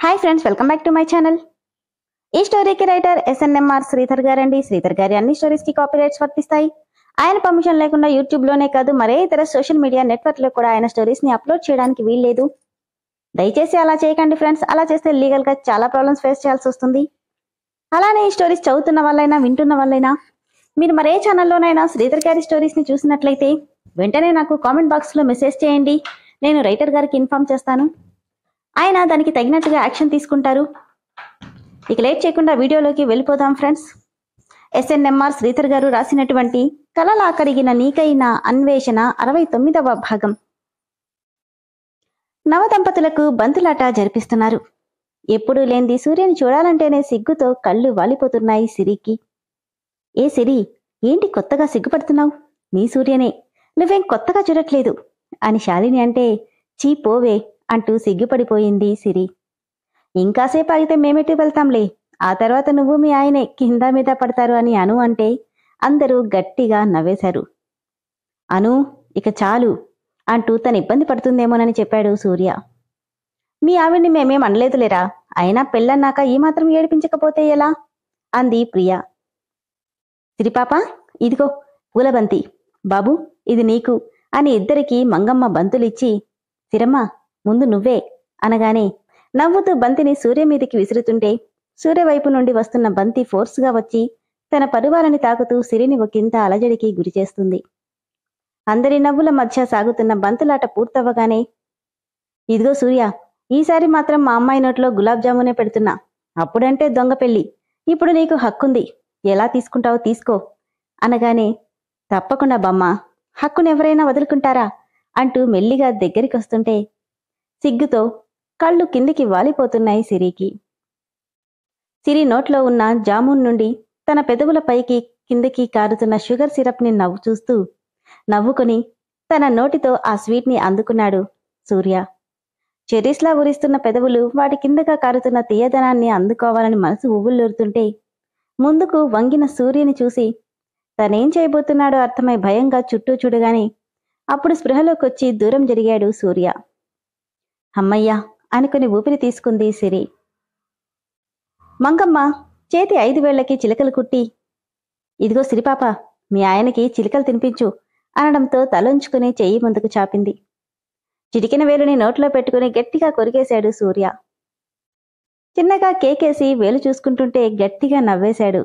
Hi friends, welcome back to my channel. ఈ స్టోరీకి writer SNMR Sridhar గారండి. శ్రీధర్ గారి అన్ని స్టోరీస్ కి కాపీరైట్స్ వర్తిస్తాయి. ఆయన పర్మిషన్ లేకుండా యూట్యూబ్ లోనే కాదు మరే ఇతర సోషల్ మీడియా నెట్వర్క్ లో కూడా ఆయన స్టోరీస్ ని అప్లోడ్ చేయడానికి వీల్లేదు. దయచేసి అలా చేయకండి ఫ్రెండ్స్. అలా చేస్తే లీగల్ గా చాలా ప్రాబ్లమ్స్ ఫేస్ చేయాల్సి వస్తుంది. అలానే ఈ స్టోరీస్ చదువుతున్న వాళ్ళైనా వింటున్న వాళ్ళైనా మీరు మరే ఛానల్లోనైనా శ్రీధర్ గారి స్టోరీస్ ని చూసినట్లయితే వెంటనే నాకు కామెంట్ బాక్స్ లో మెసేజ్ చేయండి. నేను రైటర్ గారికి ఇన్ఫార్మ్ చేస్తాను. ఆయన దానికి తగినట్టుగా యాక్షన్ తీసుకుంటారు. ఇక లేట్ చేయకుండా వీడియోలోకి వెళ్ళిపోదాం ఫ్రెండ్స్. ఎస్ఎన్ఎంఆర్ శ్రీధర్ గారు రాసినటువంటి కలలా కరిగిన నీకైన అన్వేషణ 69వ భాగం. నవదంపతులకు బంతులాట జరిపిస్తున్నారు. ఎప్పుడూ లేనిది సూర్యుని చూడాలంటేనే సిగ్గుతో కళ్ళు వాలిపోతున్నాయి సిరికి. ఏ సిరి, ఏంటి కొత్తగా సిగ్గుపడుతున్నావు? నీ సూర్యనే, నువ్వేం కొత్తగా చూడట్లేదు అని శాలిని అంటే, చీ పోవే అంటూ సిగ్గుపడిపోయింది సిరి. ఇంకాసేపు ఆగితే మేమెటు వెళ్తాంలే, ఆ తర్వాత నువ్వు మీ ఆయనే కింద మీద పడతారు అని అను అంటే అందరూ గట్టిగా నవ్వేశారు. అను, ఇక చాలు అంటూ తను ఇబ్బంది పడుతుందేమోనని చెప్పాడు సూర్య. మీ ఆవిడ్ని మేమేం అనలేదులేరా, అయినా పెళ్ళన్నాక ఈ మాత్రం ఏడిపించకపోతే ఎలా అంది ప్రియ. సిరిపాప, ఇదిగో పూలబంతి, బాబు ఇది నీకు అని ఇద్దరికీ మంగమ్మ బంతులిచ్చి, సిరమ్మ ముందు నువ్వే అనగానే నవ్వుతూ బంతిని సూర్య మీదికి విసురుతుంటే సూర్య వైపు నుండి వస్తున్న బంతి ఫోర్స్గా వచ్చి తన పరువాలని తాకుతూ సిరిని ఒకంత అలజడికి గురిచేస్తుంది. అందరి నవ్వుల మధ్య సాగుతున్న బంతులాట పూర్తవ్వగానే, ఇదిగో సూర్య, ఈసారి మాత్రం మా అమ్మాయి నోట్లో గులాబ్ జామునే పెడుతున్నా. అప్పుడంటే దొంగ పెళ్ళి, ఇప్పుడు నీకు హక్కుంది, ఎలా తీసుకుంటావో తీసుకో అనగానే, తప్పకుండా బమ్మ, హక్కునెవరైనా వదులుకుంటారా అంటూ మెల్లిగా దగ్గరికొస్తుంటే సిగ్గుతో కళ్ళు కిందికి వాలిపోతున్నాయి సిరికి. సిరి నోట్లో ఉన్న జామున్ నుండి తన పెదవుల పైకి కిందికి కారుతున్న షుగర్ సిరప్ని చూస్తూ నవ్వుకుని తన నోటితో ఆ స్వీట్ని అందుకున్నాడు సూర్య. చెర్రీస్లా ఊరిస్తున్న పెదవులు వాటి కిందగా కారుతున్న తీయదనాన్ని అందుకోవాలని మనసు ఉవ్వుల్లూరుతుంటే ముందుకు వంగిన సూర్యుని చూసి తనేం చేయబోతున్నాడో అర్థమై భయంగా చుట్టూ చూడగానే అప్పుడు స్పృహలోకొచ్చి దూరం జరిగాడు సూర్య. అమ్మయ్యా అనుకుని ఊపిరి తీసుకుంది సిరి. మంగమ్మ చేతి 5 వేళ్లకి చిలకలు కుట్టి, ఇదిగో సిరిపాప, మీ ఆయనకి చిలకలు తినిపించు అనడంతో తలొంచుకుని చెయ్యి ముందుకు చాపింది. చిటికిన వేలుని నోట్లో పెట్టుకుని గట్టిగా కొరికేశాడు సూర్య. చిన్నగా కేకేసి వేలు చూసుకుంటుంటే గట్టిగా నవ్వేశాడు.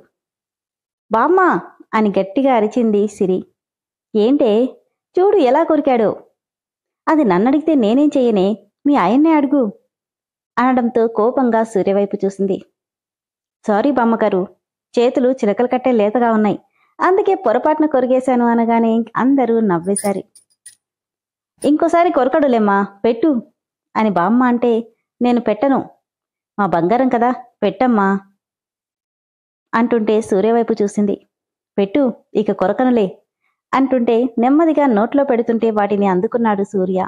బామ్మా అని గట్టిగా అరిచింది సిరి. ఏంటే, చూడు ఎలా కొరికాడో. అది నన్నడిగితే నేనేం చెయ్యనే, మీ ఆయన్నే అడుగు అనడంతో కోపంగా సూర్యవైపు చూసింది. సారీ బామ్మగారు, చేతులు చిలకలు కట్టే లేతగా ఉన్నాయి, అందుకే పొరపాటున కొరిగేశాను అనగానే అందరూ నవ్వేశారు. ఇంకోసారి కొరకడులేమ్మా, పెట్టు అని బామ్మ అంటే, నేను పెట్టను, మా బంగారం కదా, పెట్టమ్మా అంటుంటే సూర్యవైపు చూసింది. పెట్టు, ఇక కొరకనులే అంటుంటే నెమ్మదిగా నోట్లో పెడుతుంటే వాటిని అందుకున్నాడు సూర్య.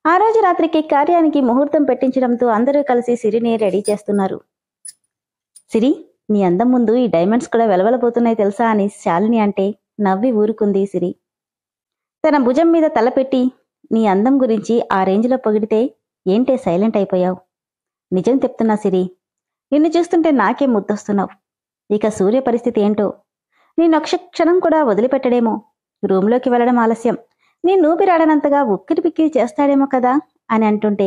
ఆ రోజు రాత్రికి కార్యానికి ముహూర్తం పెట్టించడంతో అందరూ కలిసి సిరిని రెడీ చేస్తున్నారు. సిరి, నీ అందం ముందు ఈ డైమండ్స్ కూడా వెలవెలబోతున్నాయి తెలుసా అని శాలిని అంటే నవ్వి ఊరుకుంది సిరి. తన భుజం మీద తలపెట్టి, నీ అందం గురించి ఆ రేంజ్లో పొగిడితే ఏంటే సైలెంట్ అయిపోయావు? నిజం చెప్తున్నా సిరి, నిన్ను చూస్తుంటే నాకే ముద్దొస్తున్నావు. ఇక సూర్య పరిస్థితి ఏంటో, నేనొక్క క్షణం కూడా వదిలిపెట్టడేమో, రూంలోకి వెళ్లడం ఆలస్యం, నీ నూపిరాడనంతగా ఉక్కిరి పిక్కిరి చేస్తాడేమో కదా అని అంటుంటే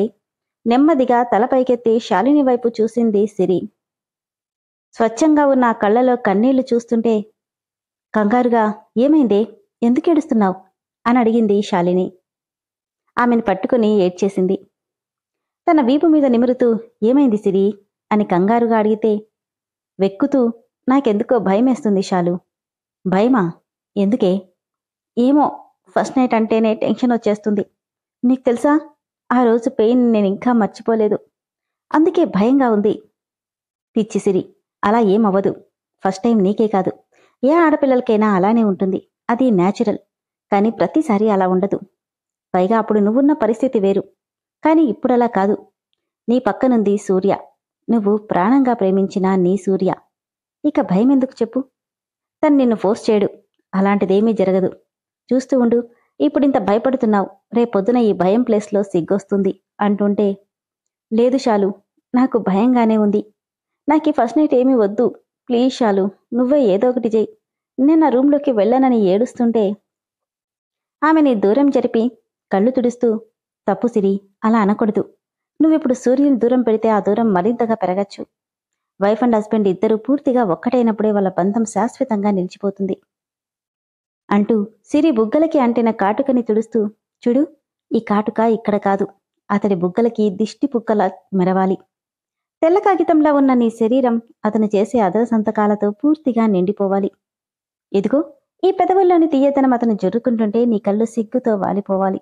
నెమ్మదిగా తలపైకెత్తి శాలిని వైపు చూసింది సిరి. స్వచ్ఛంగా ఉన్న ఆ కళ్ళలో కన్నీళ్లు చూస్తుంటే కంగారుగా, ఏమైందే, ఎందుకు ఏడుస్తున్నావు అని అడిగింది శాలిని. ఆమెను పట్టుకుని ఏడ్చేసింది. తన వీపు మీద నిమురుతూ, ఏమైంది సిరి అని కంగారుగా అడిగితే, వెక్కుతూ, నాకెందుకో భయమేస్తుంది శాలు. భయమా? ఎందుకే? ఏమో, ఫస్ట్ నైట్ అంటేనే టెన్షన్ వచ్చేస్తుంది. నీకు తెలుసా, ఆ రోజు పెయిన్ నేను ఇంకా మర్చిపోలేదు, అందుకే భయంగా ఉంది. పిచ్చి సిరి, అలా ఏమవ్వదు. ఫస్ట్ టైం నీకే కాదు, ఏ ఆడపిల్లలకైనా అలానే ఉంటుంది, అది న్యాచురల్. కానీ ప్రతిసారి అలా ఉండదు. పైగా అప్పుడు నువ్వున్న పరిస్థితి వేరు, కానీ ఇప్పుడలా కాదు. నీ పక్కనుంది సూర్య, నువ్వు ప్రాణంగా ప్రేమించిన నీ సూర్య. ఇక భయం ఎందుకు చెప్పు? తను నిన్ను ఫోర్స్ చేయడు, అలాంటిదేమీ జరగదు. చూస్తూ ఉండు, ఇప్పుడింత భయపడుతున్నావు, రేపొద్దున ఈ భయం ప్లేస్లో సిగ్గొస్తుంది అంటుంటే లేదు శాలు, నాకు భయంగానే ఉంది. నాకీ ఫస్ట్ నైట్ ఏమీ వద్దు. ప్లీజ్ శాలు, నువ్వే ఏదో ఒకటి చెయ్యి. నేను నా రూంలోకి వెళ్ళనని ఏడుస్తుంటే ఆమెని దూరం జరిపి కళ్ళు తుడుస్తూ, తప్పు సిరి, అలా అనకూడదు. నువ్విప్పుడు సూర్యుని దూరం పెడితే ఆ దూరం మరింతగా పెరగచ్చు. వైఫ్ అండ్ హస్బెండ్ ఇద్దరూ పూర్తిగా ఒక్కటైనప్పుడే వాళ్ళ బంధం శాశ్వతంగా నిలిచిపోతుంది అంటూ సిరి బుగ్గలకి అంటిన కాటుకని తుడుస్తూ, చూడు, ఈ కాటుక ఇక్కడ కాదు, అతడి బుగ్గలకి దిష్టి పుక్కలా మెరవాలి. తెల్ల కాగితంలా ఉన్న నీ శరీరం అతను చేసే అదర సంతకాలతో పూర్తిగా నిండిపోవాలి. ఇదిగో ఈ పెదవుల్లోని తీయదనం అతను జరురుకుంటుంటే నీ కళ్ళు సిగ్గుతో వాలిపోవాలి.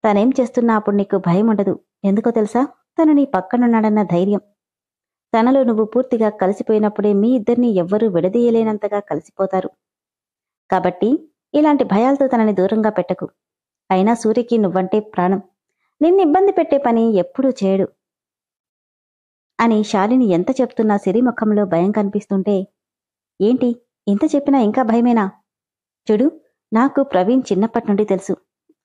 తనేం చేస్తున్నా అప్పుడు నీకు భయం ఉండదు. ఎందుకో తెలుసా? తను నీ పక్కనున్నాడన్న ధైర్యం. తనలో నువ్వు పూర్తిగా కలిసిపోయినప్పుడే మీ ఇద్దరినీ ఎవ్వరూ విడదీయలేనంతగా కలిసిపోతారు. కాబట్టి ఇలాంటి భయాలతో తనని దూరంగా పెట్టకు. అయినా సూర్యకి నువ్వంటే ప్రాణం. నిన్ను ఇబ్బంది పెట్టే పని ఎప్పుడూ చేయడు అని శాలిని ఎంత చెప్తున్నా సిరి ముఖంలో భయం కనిపిస్తుంటే, ఏంటి ఇంత చెప్పినా ఇంకా భయమేనా? చూడు, నాకు ప్రవీణ్ చిన్నప్పటి నుండి తెలుసు.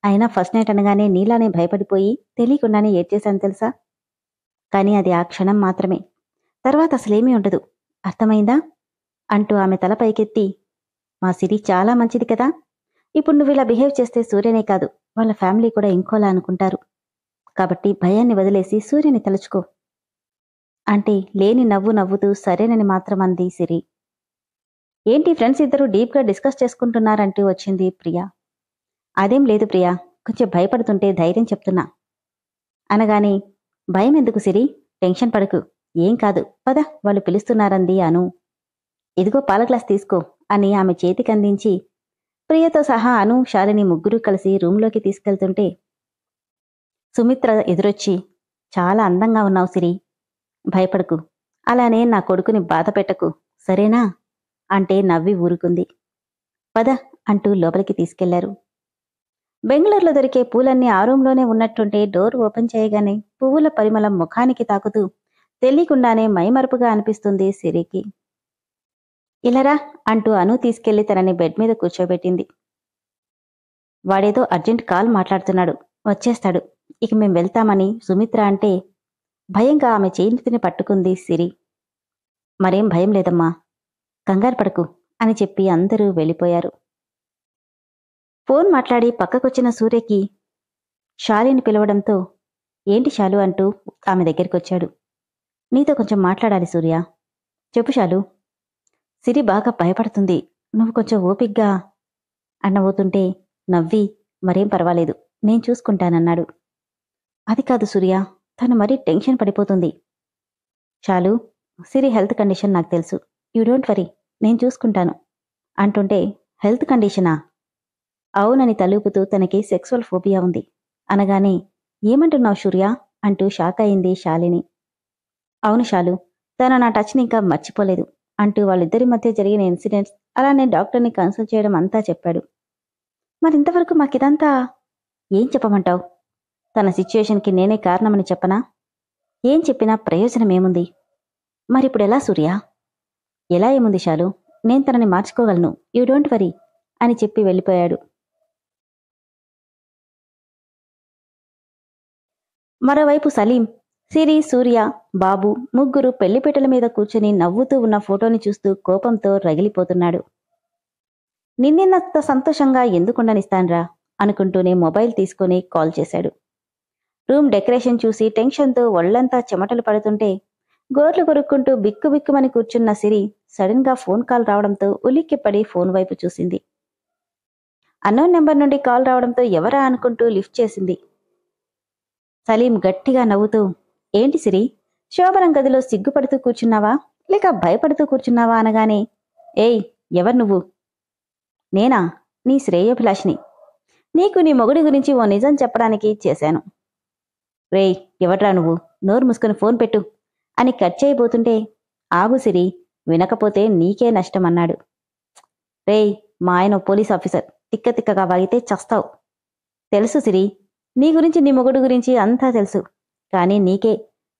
అయినా ఫస్ట్ నైట్ అనగానే నీలానే భయపడిపోయి తెలియకుండానే ఏడ్చేశాను తెలుసా? కానీ అది ఆ క్షణం మాత్రమే. తర్వాత అసలేమీ ఉండదు. అర్థమైందా? అంటూ ఆమె తల పైకెత్తి, మా సిరి చాలా మంచిది కదా. ఇప్పుడు నువ్వు ఇలా బిహేవ్ చేస్తే సూర్యనే కాదు, వాళ్ళ ఫ్యామిలీ కూడా ఇంకోలా అనుకుంటారు. కాబట్టి భయాన్ని వదిలేసి సూర్యని తలుచుకో అంటే లేని నవ్వు నవ్వుతూ సరేనని మాత్రం అంది సిరి. ఏంటి ఫ్రెండ్స్ ఇద్దరూ డీప్గా డిస్కస్ చేసుకుంటున్నారంటూ వచ్చింది ప్రియా. అదేం లేదు ప్రియా, కొంచెం భయపడుతుంటే ధైర్యం చెప్తున్నా అనగానే, భయం ఎందుకు సిరి, టెన్షన్ పడకు, ఏం కాదు, పద వాళ్ళు పిలుస్తున్నారంది అను. ఇదిగో పాల గ్లాస్ తీసుకో అని ఆమె చేతికందించి ప్రియతో సహా అను, శాలిని ముగ్గురూ కలిసి రూంలోకి తీసుకెళ్తుంటే సుమిత్ర ఎదురొచ్చి, చాలా అందంగా ఉన్నావు సిరి, భయపడకు, అలానే నా కొడుకుని బాధ పెట్టకు, సరేనా అంటే నవ్వి ఊరుకుంది. పద అంటూ లోపలికి తీసుకెళ్లారు. బెంగళూరులో దొరికే పూలన్నీ ఆ రూంలోనే ఉన్నట్టుంటే డోర్ ఓపెన్ చేయగానే పువ్వుల పరిమళం ముఖానికి తాకుతూ తెలియకుండానే మైమరుపుగా అనిపిస్తుంది సిరికి. ఇలారా అంటూ అను తీసుకెళ్లి తనని బెడ్ మీద కూర్చోబెట్టింది. వాడేదో అర్జెంట్ కాల్ మాట్లాడుతున్నాడు, వచ్చేస్తాడు, ఇక మేం వెళ్తామని సుమిత్ర అంటే భయంగా ఆమె చేతిని పట్టుకుంది సిరి. మరేం భయం లేదమ్మా, కంగారు పడకు అని చెప్పి అందరూ వెళ్ళిపోయారు. ఫోన్ మాట్లాడి పక్కకొచ్చిన సూర్యకి శాలిని పిలవడంతో, ఏంటి శాలు అంటూ ఆమె దగ్గరికొచ్చాడు. నీతో కొంచెం మాట్లాడాలి సూర్య. చెప్పు శాలు. సిరి బాగా భయపడుతుంది, నువ్వు కొంచెం ఓపిగ్గా అన్నబోతుంటే నవ్వి, మరేం పర్వాలేదు, నేను చూసుకుంటానన్నాడు. అది కాదు సూర్య, తను మరీ టెన్షన్ పడిపోతుంది. శాలు, సిరి హెల్త్ కండిషన్ నాకు తెలుసు, యూ డోంట్ వరీ, నేను చూసుకుంటాను అంటుంటే, హెల్త్ కండిషనా? అవునని తలూపుతూ తనకి సెక్సువల్ ఫోబియా ఉంది అనగానే, ఏమంటున్నావు సూర్య అంటూ షాక్ అయింది శాలిని. అవును శాలు, తను నా టచ్ని ఇంకా మర్చిపోలేదు అంటూ వాళ్ళిద్దరి మధ్య జరిగిన ఇన్సిడెంట్స్, అలానే డాక్టర్ని కన్సల్ట్ చేయడం అంతా చెప్పాడు. మరింతవరకు మాకిదంతా ఏం చెప్పమంటావు? తన సిచ్యుయేషన్కి నేనే కారణమని చెప్పనా? ఏం చెప్పినా ప్రయోజనమేముంది? మరిప్పుడెలా సూర్య? ఎలా ఏముంది శాలు, నేను తనని మార్చుకోగలను, యూ డోంట్ వరీ అని చెప్పి వెళ్ళిపోయాడు. మరోవైపు సలీం, సిరి, సూర్య, బాబు ముగ్గురు పెళ్లిపీటల మీద కూర్చుని నవ్వుతూ ఉన్న ఫోటోని చూస్తూ కోపంతో రగిలిపోతున్నాడు. నిన్నిన్నంత సంతోషంగా ఎందుకుండనిస్తాన్రా అనుకుంటూనే మొబైల్ తీసుకుని కాల్ చేశాడు. రూమ్ డెకరేషన్ చూసి టెన్షన్తో ఒళ్లంతా చెమటలు పడుతుంటే గోర్లు కొరుక్కుంటూ బిక్కుబిక్కుమని కూర్చున్న సిరి సడన్ గా ఫోన్ కాల్ రావడంతో ఉలిక్కిపడి ఫోన్ వైపు చూసింది. అన్నోన్ నెంబర్ నుండి కాల్ రావడంతో ఎవరా అనుకుంటూ లిఫ్ట్ చేసింది. సలీం గట్టిగా నవ్వుతూ, ఏంటి సిరి, శోభనం గదిలో సిగ్గుపడుతూ కూర్చున్నావా లేక భయపడుతూ కూర్చున్నావా అనగానే, ఏయ్ ఎవరు నువ్వు? నేనా, నీ శ్రేయోభిలాషిని. నీకు నీ మొగుడి గురించి ఓ నిజం చెప్పడానికి చేశాను. రేయ్ ఎవడ్రా నువ్వు, నోరు మూసుకొని ఫోన్ పెట్టు అని కట్ చేయబోతుంటే, ఆగు సిరి, వినకపోతే నీకే నష్టం అన్నాడు. రేయ్, మా ఆయన పోలీస్ ఆఫీసర్, తిక్క తిక్కగా వాగితే చస్తావు. తెలుసు సిరి, నీ గురించి నీ మొగుడు గురించి అంతా తెలుసు, కానీ నీకే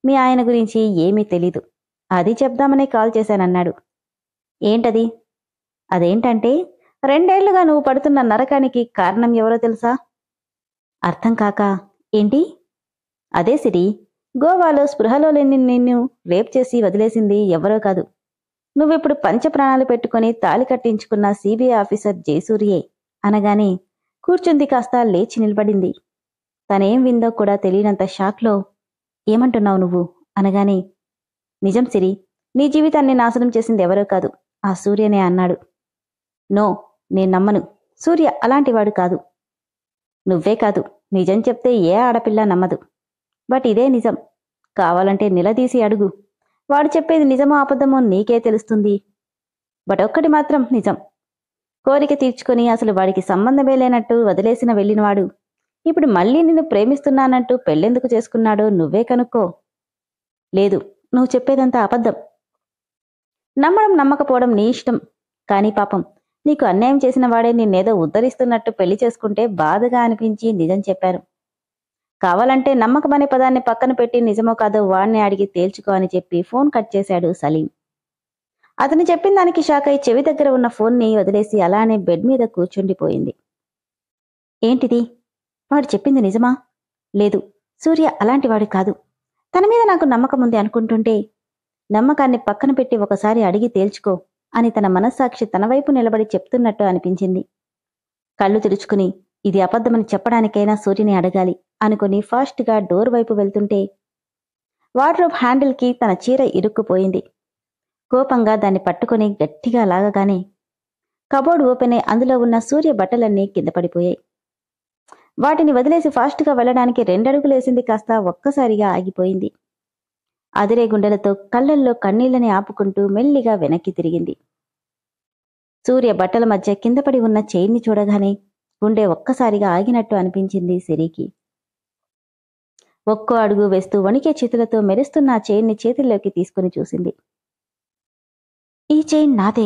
మీ ఆయన గురించి ఏమీ తెలీదు, అది చెప్దామనే కాల్ చేశానన్నాడు. ఏంటది? అదేంటంటే 2 ఏళ్లుగా నువ్వు పడుతున్న నరకానికి కారణం ఎవరో తెలుసా? అర్థం కాక, ఏంటి? అదే సిరి, గోవాలో స్పృహలో లేని నిన్ను రేప్ చేసి వదిలేసింది ఎవరో కాదు, నువ్విప్పుడు పంచప్రాణాలు పెట్టుకుని తాళి కట్టించుకున్న సిబిఐ ఆఫీసర్ జయసూరియే అనగానే కూర్చుంది కాస్త లేచి నిలబడింది. తనేం విందో కూడా తెలియనంత షాక్లో, ఏమంటున్నావు నువ్వు అనగానే, నిజం సిరి, నీ జీవితాన్ని నాశనం చేసింది ఎవరో కాదు, ఆ సూర్యనే అన్నాడు. నో, నేను నమ్మను. సూర్య అలాంటివాడు కాదు. నువ్వే కాదు, నిజం చెప్తే ఏ ఆడపిల్ల నమ్మదు. బట్ ఇదే నిజం. కావాలంటే నిలదీసి అడుగు. వాడు చెప్పేది నిజమో అబద్ధమో నీకే తెలుస్తుంది. బట్ ఒక్కటి మాత్రం నిజం. కోరిక తీర్చుకుని అసలు వాడికి సంబంధమే లేనట్టు వదిలేసిన వెళ్ళినవాడు ఇప్పుడు మళ్ళీ నిన్ను ప్రేమిస్తున్నానంటూ పెళ్ళెందుకు చేసుకున్నాడో నువ్వే కనుక్కో. లేదు, నువ్వు చెప్పేదంతా అబద్ధం. నమ్మడం నమ్మకపోవడం నీ ఇష్టం. కానీ పాపం, నీకు అన్యాయం చేసిన వాడే నిన్నేదో ఉద్ధరిస్తున్నట్టు పెళ్లి చేసుకుంటే బాధగా అనిపించి నిజం చెప్పాను. కావాలంటే నమ్మకమనే పదాన్ని పక్కన పెట్టి నిజమో కాదో వాడిని అడిగి తేల్చుకో అని చెప్పి ఫోన్ కట్ చేశాడు సలీం. అతను చెప్పిన దానికి షాక్ అయి చెవి దగ్గర ఉన్న ఫోన్ని వదిలేసి అలానే బెడ్ మీద కూర్చుండిపోయింది. ఏంటిది? వాడు చెప్పింది నిజమా? లేదు, సూర్య అలాంటివాడు కాదు. తన మీద నాకు నమ్మకం ఉంది అనుకుంటుంటే, నమ్మకాన్ని పక్కన పెట్టి ఒకసారి అడిగి తేల్చుకో అని తన మనస్సాక్షి తన వైపు నిలబడి చెప్తున్నట్టు అనిపించింది. కళ్ళు తెరుచుకుని ఇది అబద్ధమని చెప్పడానికైనా సూర్యని అడగాలి అనుకుని ఫాస్ట్గా డోర్ వైపు వెళ్తుంటే వార్డ్రోబ్ హ్యాండిల్కి తన చీర ఇరుక్కుపోయింది. కోపంగా దాన్ని పట్టుకుని గట్టిగా లాగగానే కబోర్డ్ ఓపెన్ అయి అందులో ఉన్న సూర్య బట్టలన్నీ కింద పడిపోయాయి. వాటిని వదిలేసి ఫాస్ట్గా వెళ్లడానికి 2 అడుగులేసింది కాస్త ఒక్కసారిగా ఆగిపోయింది. అదిరే గుండెలతో కళ్ళల్లో కన్నీళ్లని ఆపుకుంటూ మెల్లిగా వెనక్కి తిరిగింది. సూర్య బట్టల మధ్య కిందపడి ఉన్న చైన్ని చూడగానే గుండె ఒక్కసారిగా ఆగినట్టు అనిపించింది సిరికి. ఒక్కో అడుగు వేస్తూ వణికే చేతులతో మెరుస్తున్న ఆ చైన్ని చేతుల్లోకి తీసుకుని చూసింది. ఈ చైన్ నాదే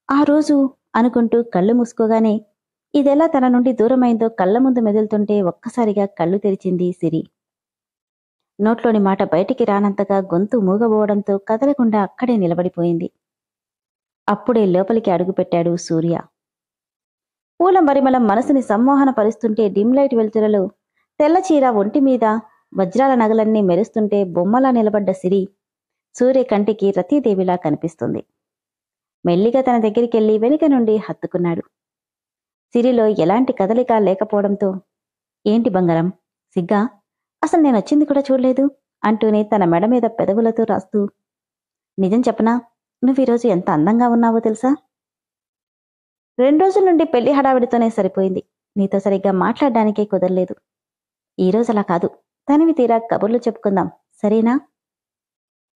ఆ రోజు అనుకుంటూ కళ్ళు మూసుకోగానే ఇదెలా తన నుండి దూరమైందో కళ్ళ ముందు మెదులుతుంటే ఒక్కసారిగా కళ్ళు తెరిచింది సిరి. నోట్లోని మాట బయటికి రానంతగా గొంతు మూగబోవడంతో కదలకుండా అక్కడే నిలబడిపోయింది. అప్పుడే లోపలికి అడుగుపెట్టాడు సూర్య. పూల మరిమలం మనసుని సమ్మోహన పరుస్తుంటే డిమ్లైట్ వెలుతురలో తెల్లచీర ఒంటి మీద వజ్రాల నగలన్నీ మెరుస్తుంటే బొమ్మలా నిలబడ్డ సిరి సూర్య కంటికి రతీదేవిలా కనిపిస్తుంది. మెల్లిగా తన దగ్గరికెళ్లి వెనుక నుండి హత్తుకున్నాడు. సిరిలో ఎలాంటి కదలిక లేకపోవడంతో, ఏంటి బంగారం, సిగ్గా? అసలు నేనొచ్చింది కూడా చూడలేదు అంటూనే తన మెడ మీద పెదవులతో రాస్తూ, నిజం చెప్పనా, నువ్వీరోజు ఎంత అందంగా ఉన్నావో తెలుసా? 2 రోజుల నుండి పెళ్లి హడావిడితోనే సరిపోయింది. నీతో సరిగ్గా మాట్లాడడానికే కుదరలేదు. ఈరోజు అలా కాదు, తనివి తీరా కబుర్లు చెప్పుకుందాం, సరేనా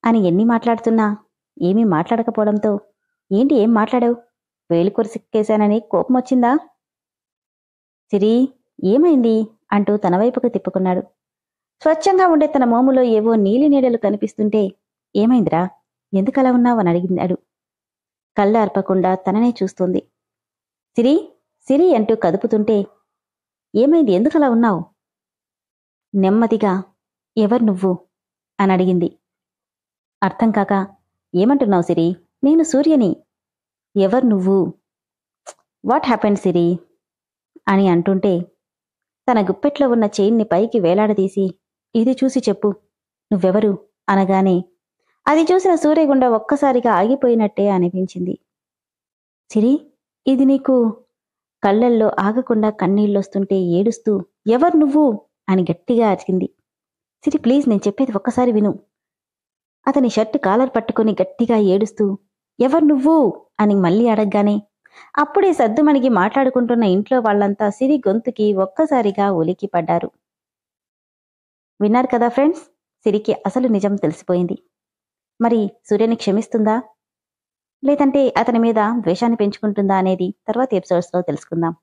అని ఎన్ని మాట్లాడుతున్నా ఏమీ మాట్లాడకపోవడంతో, ఏంటి ఏం మాట్లాడావు? వేలు కొరిసిక్కేశానని కోపం వచ్చిందా? సిరి, ఏమైంది అంటూ తన వైపుకు తిప్పుకున్నాడు. స్వచ్ఛంగా ఉండే తన మోములో ఏవో నీలి నీడలు కనిపిస్తుంటే, ఏమైందిరా, ఎందుకలా ఉన్నావని అడిగినాడు. కళ్ళు అర్పకుండా తననే చూస్తుంది. సిరి సిరి అంటూ కదుపుతుంటే, ఏమైంది, ఎందుకలా ఉన్నావు? నెమ్మదిగా, ఎవరు నువ్వు అని అడిగింది. అర్థం కాక, ఏమంటున్నావు సిరి, నేను సూర్యని. ఎవరు నువ్వు? వాట్ హ్యాపెండ్ సిరి అని అంటుంటే తన గుప్పెట్లో ఉన్న చైన్ని పైకి వేలాడదీసి, ఇది చూసి చెప్పు, నువ్వెవరు అనగానే అది చూసిన సూర్యగుండ ఒక్కసారిగా ఆగిపోయినట్టే అనిపించింది. సిరి, ఇది నీకు? కళ్ళల్లో ఆగకుండా కన్నీళ్ళొస్తుంటే ఏడుస్తూ, ఎవరు నువ్వు అని గట్టిగా అరిచింది. సిరి ప్లీజ్, నేను చెప్పేది ఒక్కసారి విను. అతని షర్ట్ కాలర్ పట్టుకుని గట్టిగా ఏడుస్తూ, ఎవరు నువ్వు అని మళ్ళీ అడగగానే అప్పుడే సద్దుమణిగి మాట్లాడుకుంటున్న ఇంట్లో వాళ్లంతా సిరి గొంతుకి ఒక్కసారిగా ఉలికి పడ్డారు. విన్నారు కదా ఫ్రెండ్స్, సిరికి అసలు నిజం తెలిసిపోయింది. మరి సూర్యని క్షమిస్తుందా, లేదంటే అతని మీద ద్వేషాన్ని పెంచుకుంటుందా అనేది తర్వాత ఎపిసోడ్స్లో తెలుసుకుందాం.